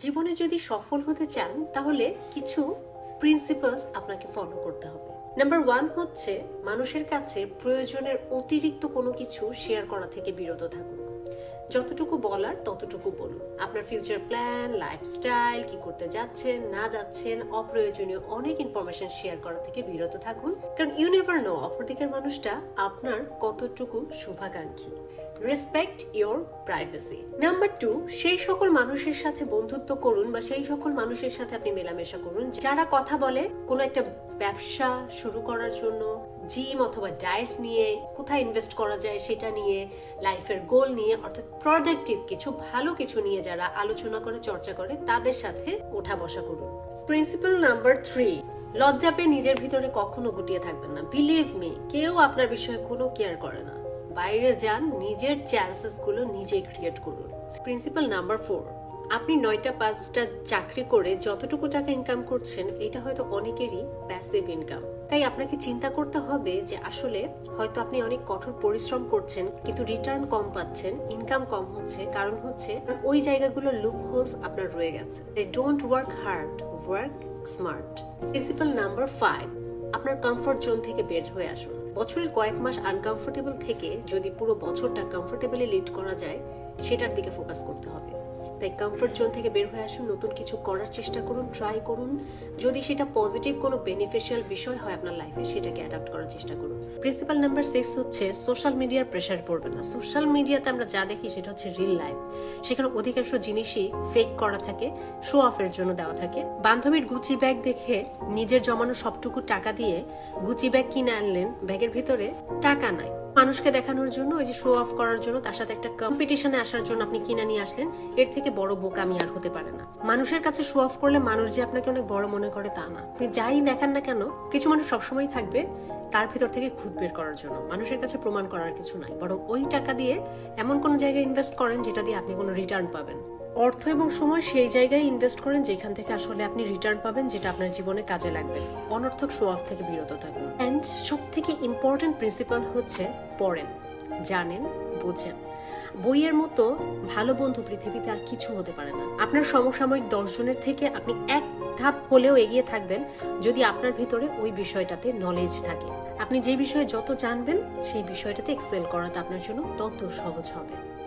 জীবনে যদি সফল হতে চান তাহলে কিছু প্রিন্সিপালস আপনাকে ফলো করতে হবে। নাম্বার 1 হচ্ছে মানুষের কাছে প্রয়োজনের অতিরিক্ত কোনো কিছু শেয়ার করা থেকে বিরত থাকুন। যতটুকু বলার ততটুকু বলুন। আপনার ফিউচার প্ল্যান, লাইফস্টাইল, কি করতে যাচ্ছেন না যাচ্ছেন, অপ্রয়োজনীয় অনেক ইনফরমেশন শেয়ার করা থেকে বিরত থাকুন, কারণ ইউ নেভার নো অপরদিকের মানুষটা আপনার কতটুকু শুভাকাঙ্ক্ষী। Respect your privacy. নাম্বার 2, সেই সকল মানুষের সাথে বন্ধুত্ব করুন বা সেই সকল মানুষের সাথে আপনি মেলামেশা করুন যারা কথা বলে কোনো একটা ব্যবসা শুরু করার জন্য, জিম অথবা ডায়েট নিয়ে, কোথায় ইনভেস্ট করা যায় সেটা নিয়ে, লাইফের গোল নিয়ে, অর্থাৎ প্রোডাক্টিভ কিছু, ভালো কিছু নিয়ে যারা আলোচনা করে, চর্চা করে, তাদের সাথে ওঠা বসা করুন। প্রিন্সিপাল নাম্বার 3, লজ্জা পেয়ে নিজের ভিতরে কখনো গুটিয়ে থাকবেন না। বিলিভ মি, কেউ আপনার বিষয়ে কোনো কেয়ার করে না। বাইরে যান, নিজের চান্সেস গুলো নিজেই ক্রিয়েট করুন। প্রিন্সিপাল নাম্বার 4, আপনি 9টা 5টা চাকরি করে যতটুকু টাকা ইনকাম করছেন এটা হয়তো অনেকেরই প্যাসিভ ইনকাম। তাই আপনাকে চিন্তা করতে হবে যে আসলে হয়তো আপনি অনেক কঠোর পরিশ্রম করছেন কিন্তু রিটার্ন কম পাচ্ছেন, ইনকাম কম হচ্ছে। কারণ হচ্ছে ওই জায়গাগুলো লুপ হোলস আপনার রয়ে গেছে। Don't work hard, work smart. Principal number 5, আপনার কমফোর্ট জোন থেকে বের হয়ে আসুন। বছরের কয়েক মাস আনকমফোর্টেবল থেকে যদি পুরো বছরটা কমফোর্টেবলি লিড করা যায় সেটার দিকে ফোকাস করতে হবে। তাই কমফোর্ট জোন থেকে বের হয়ে আসুন, নতুন কিছু করার চেষ্টা করুন, ট্রাই করুন। যদি সেটা পজিটিভ কোনো বেনিফিশিয়াল বিষয় হয় আপনার লাইফে, সেটাকে অ্যাডাপ্ট করার চেষ্টা করুন। প্রিন্সিপাল নাম্বার 6 হচ্ছে সোশ্যাল মিডিয়ার প্রেশার পড়বে না। সোশ্যাল মিডিয়াতে আমরা যা দেখি সেটা হচ্ছে রিল লাইফ। সেখানে অধিকাংশ জিনিসই ফেক করা থাকে, শো অফের জন্য দেওয়া থাকে। বান্ধবীর গুচি ব্যাগ দেখে নিজের জমানো সবটুকু টাকা দিয়ে গুচি ব্যাগ কিনে আনলেন, ব্যাগের ভিতরে টাকা নাই। মানুষকে দেখানোর জন্য, ওই যে শো অফ করার জন্য, তার সাথে একটা কম্পিটিশনে আসার জন্য আপনি কিনে নিয়ে আসলেন। এর থেকে বড় বোকামি আর হতে পারে না। মানুষের কাছে শো অফ করলে মানুষ যে আপনাকে অনেক বড় মনে করে তা না। আপনি যাই দেখান না কেন, কিছু মানুষ সবসময় থাকবে তার ভিতর থেকে খুদ বের করার জন্য। মানুষের কাছে প্রমাণ করার কিছু নাই, বরং ওই টাকা দিয়ে এমন কোন জায়গায় ইনভেস্ট করেন যেটা দিয়ে আপনি কোনো রিটার্ন পাবেন। অর্থ এবং সময় সেই জায়গায় ইনভেস্ট করেন যেখান থেকে আসলে আপনি রিটার্ন পাবেন, যেটা আপনার জীবনে কাজে লাগবে। অনর্থক শো অফ থেকে বিরত থাকুন। এন্ড সব থেকে ইম্পর্টেন্ট প্রিন্সিপাল হচ্ছে পড়েন, জানেন, বোঝেন। বইয়ের মতো ভালো বন্ধু পৃথিবীতে আর কিছু হতে পারে না। আপনার সমসাময়িক 10 জনের থেকে আপনি এক ধাপ হলেও এগিয়ে থাকবেন যদি আপনার ভিতরে ওই বিষয়টাতে নলেজ থাকে। আপনি যে বিষয়ে যত জানবেন সেই বিষয়টাতে এক্সেল করাটা আপনার জন্য তত সহজ হবে।